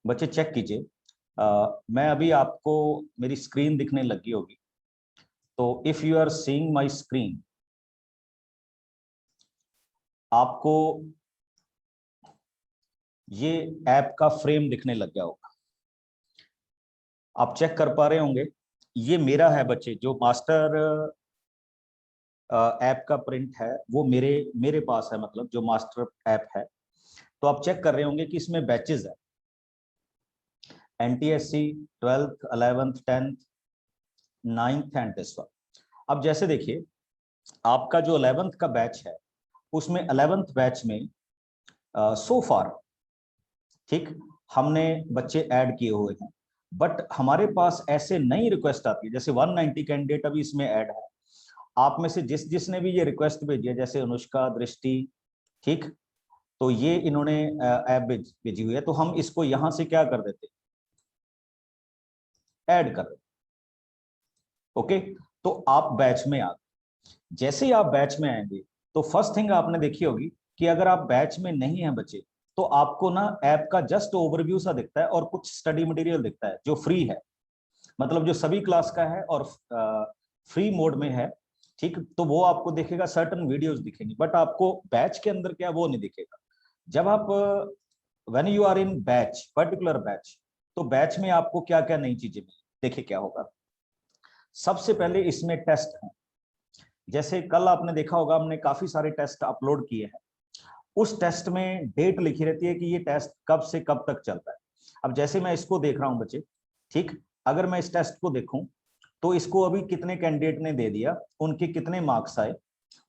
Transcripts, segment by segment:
बच्चे चेक कीजिए, मैं अभी आपको मेरी स्क्रीन दिखने लगी होगी। तो if you are seeing my screen, आपको ये ऐप का फ्रेम दिखने लग गया होगा। आप चेक कर पा रहे होंगे, ये मेरा है बच्चे, जो मास्टर ऐप का प्रिंट है वो मेरे मेरे पास है, मतलब जो मास्टर ऐप है। तो आप चेक कर रहे होंगे कि इसमें बैचेस है, NTSC 12th 11th 10th 9th and this one. अब जैसे देखिए, आपका जो 11th का बैच है उसमें 11th बैच में सो फार, ठीक, हमने बच्चे ऐड किए हुए हैं, बट हमारे पास ऐसे नई रिक्वेस्ट आती है, जैसे 190 कैंडिडेट अभी इसमें ऐड है। आप में से जिसने भी ये रिक्वेस्ट भेजी है, जैसे अनुष्का, दृष्टि, ठीक, तो ये इन्होंने ऐप भेजी हुई है, तो हम इसको यहां से क्या कर देते, ऐड कर देते। ओके, तो आप बैच में आ, जैसे ही आप बैच में आएंगे तो फर्स्ट थिंग आपने देखी होगी कि अगर आप बैच में नहीं है बच्चे, तो आपको ना ऐप का जस्ट ओवरव्यू सा दिखता है और कुछ स्टडी मटेरियल दिखता है जो फ्री है, मतलब जो सभी क्लास का है और फ्री मोड में है, ठीक। तो वो आपको दिखेगा, सर्टन वीडियोस दिखेंगी, बट आपको बैच के अंदर क्या वो नहीं दिखेगा। जब आप when you are in batch, particular batch, तो बैच में आपको क्या क्या नई चीजें मिली, देखिए क्या होगा। सबसे पहले इसमें टेस्ट है, जैसे कल आपने देखा होगा हमने काफी सारे टेस्ट अपलोड किए हैं। उस टेस्ट में डेट लिखी रहती है कि ये टेस्ट कब से कब तक चलता है। अब जैसे मैं इसको देख रहा हूं बच्चे, ठीक, अगर मैं इस टेस्ट को देखूं तो इसको अभी कितने कैंडिडेट ने दे दिया, उनके कितने मार्क्स आए,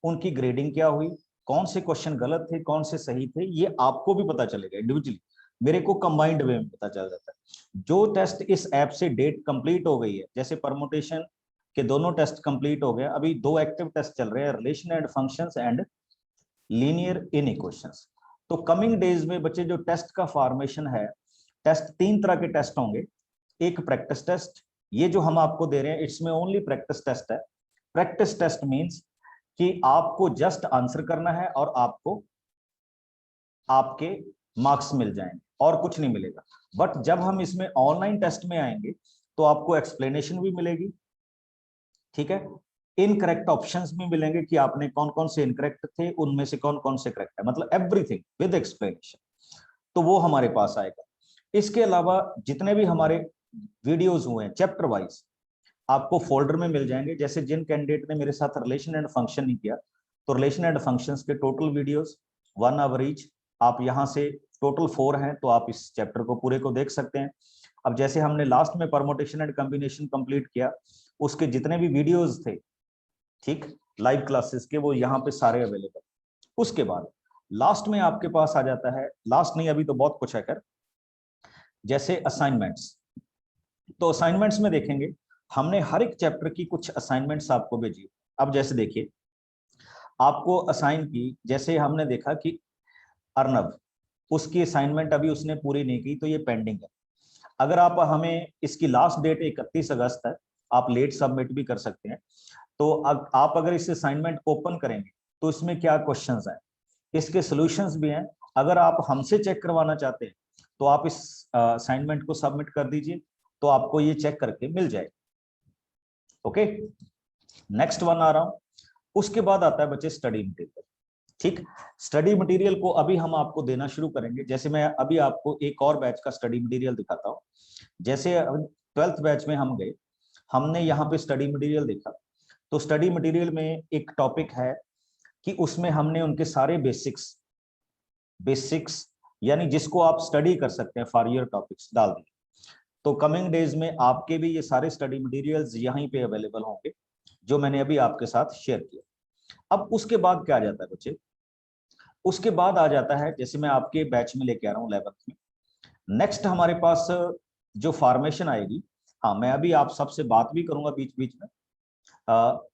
उनकी ग्रेडिंग क्या हुई, कौन से क्वेश्चन गलत थे कौन से सही थे, ये आपको भी पता चलेगा इंडिविजुअली, मेरे को कंबाइंड वे में पता चल जाता है। जो टेस्ट इस ऐप से डेट कंप्लीट हो गई है, जैसे परमुटेशन के दोनों टेस्ट कंप्लीट हो गए, अभी दो एक्टिव टेस्ट चल रहे हैं, relation and functions and linear inequations. तो कमिंग डेज में बच्चे जो टेस्ट का फॉर्मेशन है, टेस्ट तीन तरह के टेस्ट होंगे। एक प्रैक्टिस टेस्ट, ये जो हम आपको दे रहे हैं इसमें ओनली प्रैक्टिस टेस्ट है। प्रैक्टिस टेस्ट मींस कि आपको जस्ट आंसर करना है और आपको आपके मार्क्स मिल जाएंगे और कुछ नहीं मिलेगा। बट जब हम इसमें ऑनलाइन टेस्ट में आएंगे तो आपको एक्सप्लेनेशन भी मिलेगी, ठीक है, इनकरेक्ट ऑप्शंस भी मिलेंगे कि आपने कौन कौन से इनकरेक्ट थे, उनमें से कौन कौन से करेक्ट है, मतलब एवरीथिंग विद एक्सप्लेनेशन। तो वो हमारे पास आएगा। इसके अलावा जितने भी हमारे वीडियोस हुए हैं चैप्टर वाइज, आपको फोल्डर में मिल जाएंगे। जैसे जिन कैंडिडेट ने मेरे साथ रिलेशन एंड फंक्शन नहीं किया, तो रिलेशन एंड फंक्शंस के टोटल वीडियोस 1 आवर ईच, आप यहाँ से टोटल 4 हैं, तो आप इस चैप्टर को पूरे को देख सकते हैं। अब जैसे हमने लास्ट में परमुटेशन एंड कॉम्बिनेशन कंप्लीट किया, उसके जितने भी वीडियोस थे, ठीक, लाइव क्लासेस के, वो यहाँ पे सारे अवेलेबल। उसके बाद लास्ट में आपके पास आ जाता है, लास्ट नहीं अभी तो बहुत कुछ है कर, जैसे असाइनमेंट्स। तो असाइनमेंट्स में देखेंगे हमने हर एक चैप्टर की कुछ असाइनमेंट्स आपको भेजी। अब जैसे देखिए, आपको असाइन की, जैसे हमने देखा कि अर्नब, उसकी असाइनमेंट अभी उसने पूरी नहीं की तो ये पेंडिंग है। अगर आप हमें, इसकी लास्ट डेट 31 अगस्त है, आप लेट सबमिट भी कर सकते हैं। तो आप अगर इस असाइनमेंट को ओपन करेंगे तो इसमें क्या क्वेश्चंस हैं, इसके सॉल्यूशंस भी हैं। अगर आप हमसे चेक करवाना चाहते हैं तो आप इस असाइनमेंट को सबमिट कर दीजिए, तो आपको ये चेक करके मिल जाएगा। ओके, नेक्स्ट वन आ रहा हूं। उसके बाद आता है बच्चे स्टडी मटेरियल, ठीक। स्टडी मटेरियल को अभी हम आपको देना शुरू करेंगे। जैसे मैं अभी आपको एक और बैच का स्टडी मटेरियल दिखाता हूँ। जैसे 12th बैच में हम गए, हमने यहाँ पे स्टडी मटेरियल देखा। तो स्टडी मटेरियल में एक टॉपिक है कि उसमें हमने उनके सारे बेसिक्स बेसिक्स यानी जिसको आप स्टडी कर सकते हैं फॉर योर टॉपिक्स डाल दिए। तो कमिंग डेज में आपके भी ये सारे स्टडी मटेरियल्स यहीं पे अवेलेबल होंगे, जो मैंने अभी आपके साथ शेयर किया। अब उसके बाद क्या आ जाता है बच्चे, उसके बाद आ जाता है, जैसे मैं आपके बैच में लेके आ रहा हूँ 11th में, नेक्स्ट हमारे पास जो फॉर्मेशन आएगी। हाँ, मैं अभी आप सबसे बात भी करूंगा बीच बीच में।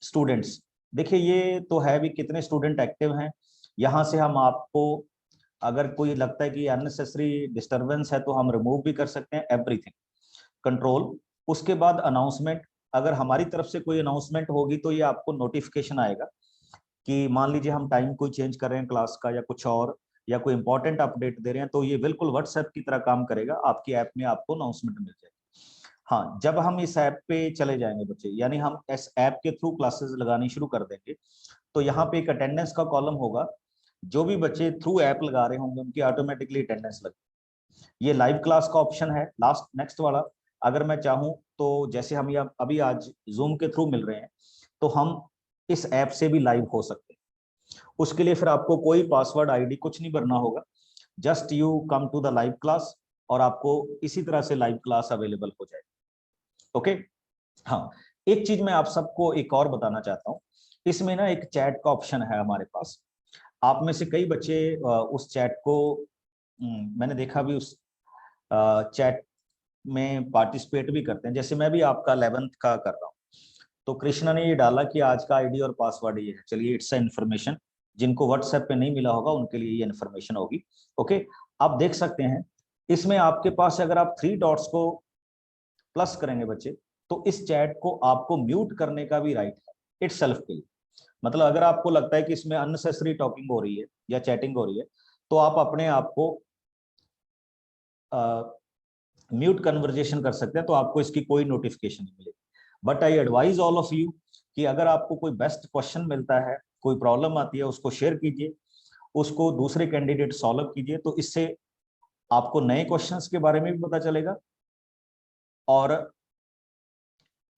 स्टूडेंट्स, देखिए ये तो है भी, कितने स्टूडेंट एक्टिव हैं, यहाँ से हम आपको, अगर कोई लगता है कि अननेसेसरी डिस्टरबेंस है तो हम रिमूव भी कर सकते हैं, एवरीथिंग कंट्रोल। उसके बाद अनाउंसमेंट, अगर हमारी तरफ से कोई अनाउंसमेंट होगी तो ये आपको नोटिफिकेशन आएगा कि मान लीजिए हम टाइम कोई चेंज कर रहे हैं क्लास का या कुछ और, या कोई इंपॉर्टेंट अपडेट दे रहे हैं, तो ये बिल्कुल व्हाट्सएप की तरह काम करेगा, आपकी ऐप में आपको अनाउंसमेंट मिल जाएगी। हाँ, जब हम इस ऐप पे चले जाएंगे बच्चे, यानी हम इस ऐप के थ्रू क्लासेस लगानी शुरू कर देंगे, तो यहाँ पे एक अटेंडेंस का कॉलम होगा। जो भी बच्चे थ्रू ऐप लगा रहे होंगे उनकी ऑटोमेटिकली अटेंडेंस लगेगी। ये लाइव क्लास का ऑप्शन है लास्ट नेक्स्ट वाला। अगर मैं चाहूँ तो जैसे हम ये अभी आज जूम के थ्रू मिल रहे हैं, तो हम इस ऐप से भी लाइव हो सकते हैं। उसके लिए फिर आपको कोई पासवर्ड आईडी कुछ नहीं भरना होगा, just you come to the live class और आपको इसी तरह से लाइव क्लास अवेलेबल हो जाएगी। ओके। हाँ, एक चीज मैं आप सबको एक और बताना चाहता हूँ, इसमें ना एक चैट का ऑप्शन है हमारे पास। आप में से कई बच्चे उस चैट को मैंने देखा भी उस चैट में पार्टिसिपेट भी करते हैं, जैसे मैं भी आपका 11th का कर रहा हूँ। तो कृष्णा ने ये डाला कि आज का आईडी और पासवर्ड ये है। चलिए, इट्स इन्फॉर्मेशन, जिनको व्हाट्सएप पे नहीं मिला होगा उनके लिए ये इन्फॉर्मेशन होगी। ओके, आप देख सकते हैं इसमें आपके पास अगर आप 3 डॉट्स को प्लस करेंगे बच्चे, तो इस चैट को आपको म्यूट करने का भी राइट है इट्स सेल्फ के लिए। मतलब अगर आपको लगता है कि इसमें अननेसेसरी टॉकिंग हो रही है या चैटिंग हो रही है, तो आप अपने आप को म्यूट कन्वर्जेशन कर सकते हैं, तो आपको इसकी कोई नोटिफिकेशन नहीं मिलेगी। But I advise all of you कि अगर आपको कोई बेस्ट क्वेश्चन मिलता है, कोई प्रॉब्लम आती है, उसको शेयर कीजिए, उसको दूसरे कैंडिडेट सॉल्व कीजिए, तो इससे आपको नए क्वेश्चंस के बारे में भी पता चलेगा और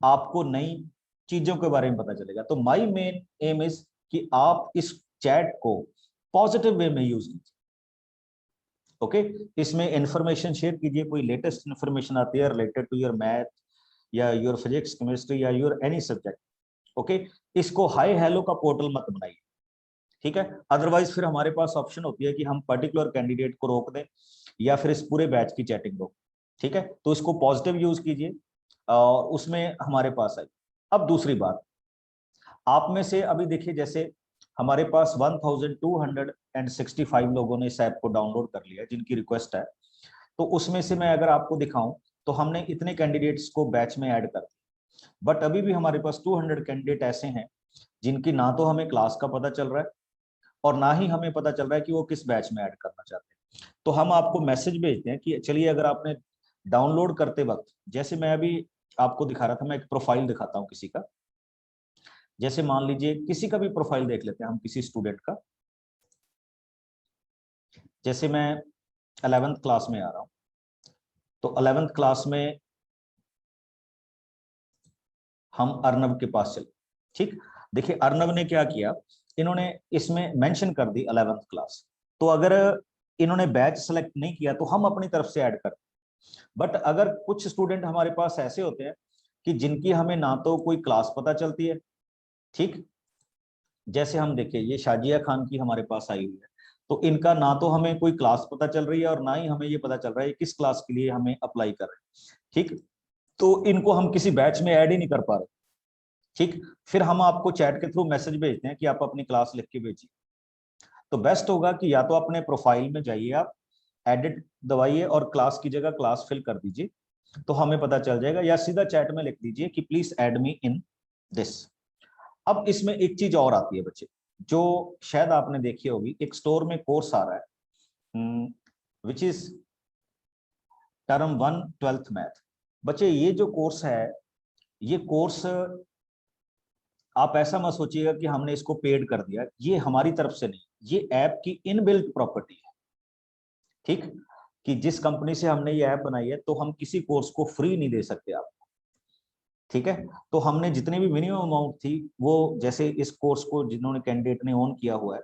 आपको नई चीजों के बारे में पता चलेगा। तो माय मेन एम इज कि आप इस चैट को पॉजिटिव वे में यूज कीजिए। ओके, इसमें इंफॉर्मेशन शेयर कीजिए, कोई लेटेस्ट इंफॉर्मेशन आती है रिलेटेड टू योर मैथ या योर फिजिक्स केमिस्ट्री या योर एनी सब्जेक्ट। ओके, इसको हाई हेलो का पोर्टल मत बनाइए, ठीक है। अदरवाइज फिर हमारे पास ऑप्शन होती है कि हम पर्टिकुलर कैंडिडेट को रोक दें या फिर इस पूरे बैच की चैटिंग रोक, ठीक है। तो इसको पॉजिटिव यूज कीजिए और उसमें हमारे पास आई। अब दूसरी बात, आप में से अभी देखिए, जैसे हमारे पास 1265 लोगों ने इस ऐप को डाउनलोड कर लिया जिनकी रिक्वेस्ट है। तो उसमें से मैं अगर आपको दिखाऊं तो हमने इतने कैंडिडेट्स को बैच में ऐड कर दिया, बट अभी भी हमारे पास 200 कैंडिडेट ऐसे हैं जिनकी ना तो हमें क्लास का पता चल रहा है और ना ही हमें पता चल रहा है कि वो किस बैच में ऐड करना चाहते हैं। तो हम आपको मैसेज भेजते हैं कि चलिए, अगर आपने डाउनलोड करते वक्त, जैसे मैं अभी आपको दिखा रहा था, मैं एक प्रोफाइल दिखाता हूँ किसी का। जैसे मान लीजिए किसी का भी प्रोफाइल देख लेते हैं हम, किसी स्टूडेंट का। जैसे मैं 11th क्लास में आ रहा हूं, तो 11th क्लास में हम अर्नब के पास चले, ठीक। देखिए अर्नब ने क्या किया, इन्होंने इसमें मेंशन कर दी 11th क्लास। तो अगर इन्होंने बैच सेलेक्ट नहीं किया तो हम अपनी तरफ से ऐड कर। बट अगर कुछ स्टूडेंट हमारे पास ऐसे होते हैं कि जिनकी हमें ना तो कोई क्लास पता चलती है, ठीक। जैसे हम देखिए, ये शाजिया खान की हमारे पास आई हुई है, तो इनका ना तो हमें कोई क्लास पता चल रही है और ना ही हमें ये पता चल रहा है किस क्लास के लिए हमें अप्लाई कर रहे हैं, ठीक। तो इनको हम किसी बैच में ऐड ही नहीं कर पा रहे, ठीक। फिर हम आपको चैट के थ्रू मैसेज भेजते हैं कि आप अपनी क्लास लिख के भेजिए। तो बेस्ट होगा कि या तो अपने प्रोफाइल में जाइए, आप एडिट दबाइए और क्लास की जगह क्लास फिल कर दीजिए, तो हमें पता चल जाएगा, या सीधा चैट में लिख दीजिए कि please add me in this. अब इसमें एक चीज और आती है बच्चे, जो शायद आपने देखी होगी, एक स्टोर में कोर्स आ रहा है which is term 1 12th math. बच्चे ये जो कोर्स है, ये कोर्स आप ऐसा मत सोचिएगा कि हमने इसको पेड कर दिया, ये हमारी तरफ से नहीं, ये ऐप की इनबिल्ट प्रॉपर्टी है, ठीक। कि जिस कंपनी से हमने ये ऐप बनाई है, तो हम किसी कोर्स को फ्री नहीं दे सकते आपको, ठीक है। तो हमने जितनी भी मिनिमम अमाउंट थी, वो जैसे इस कोर्स को जिन्होंने कैंडिडेट ने ऑन किया हुआ है,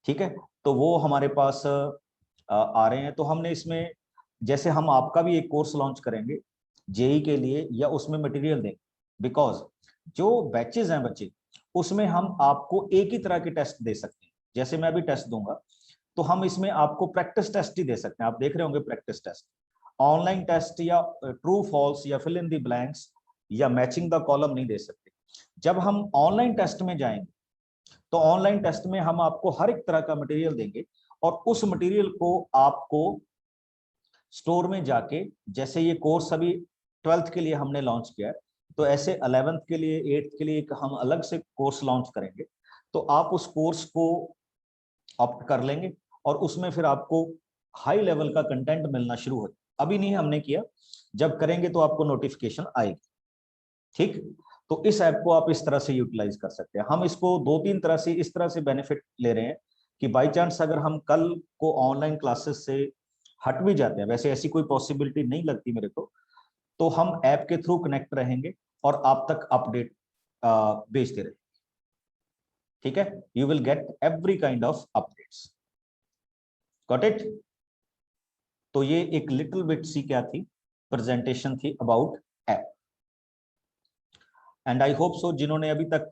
ठीक है, तो वो हमारे पास आ रहे हैं। तो हमने इसमें, जैसे हम आपका भी एक कोर्स लॉन्च करेंगे जेई के लिए, या उसमें मटेरियल देंगे, बिकॉज जो बैचेज हैं बच्चे, उसमें हम आपको एक ही तरह के टेस्ट दे सकते हैं। जैसे मैं भी टेस्ट दूंगा, तो हम इसमें आपको प्रैक्टिस टेस्ट ही दे सकते हैं। आप देख रहे होंगे प्रैक्टिस टेस्ट, ऑनलाइन टेस्ट या ट्रू फॉल्स या फिल इन द ब्लैंक्स या मैचिंग द कॉलम नहीं दे सकते। जब हम ऑनलाइन टेस्ट में जाएंगे, तो ऑनलाइन टेस्ट में हम आपको हर एक तरह का मटेरियल देंगे, और उस मटेरियल को आपको स्टोर में जाके, जैसे ये कोर्स अभी 12th के लिए हमने लॉन्च किया है, तो ऐसे 11th के लिए 8th के लिए एक हम अलग से कोर्स लॉन्च करेंगे। तो आप उस कोर्स को ऑप्ट कर लेंगे और उसमें फिर आपको हाई लेवल का कंटेंट मिलना शुरू हो। अभी नहीं हमने किया, जब करेंगे तो आपको नोटिफिकेशन आएगी। ठीक, तो इस ऐप को आप इस तरह से यूटिलाइज कर सकते हैं। हम इसको 2-3 तरह से इस तरह से बेनिफिट ले रहे हैं कि बाई चांस अगर हम कल को ऑनलाइन क्लासेस से हट भी जाते हैं, वैसे ऐसी कोई पॉसिबिलिटी नहीं लगती मेरे को, तो हम ऐप के थ्रू कनेक्ट रहेंगे और आप तक अपडेट भेजते रहेंगे। ठीक है, you will get every kind of updates. Got it? तो ये एक लिटिल बिट सी क्या थी, प्रेजेंटेशन थी about app. And I hope so जिन्होंने अभी तक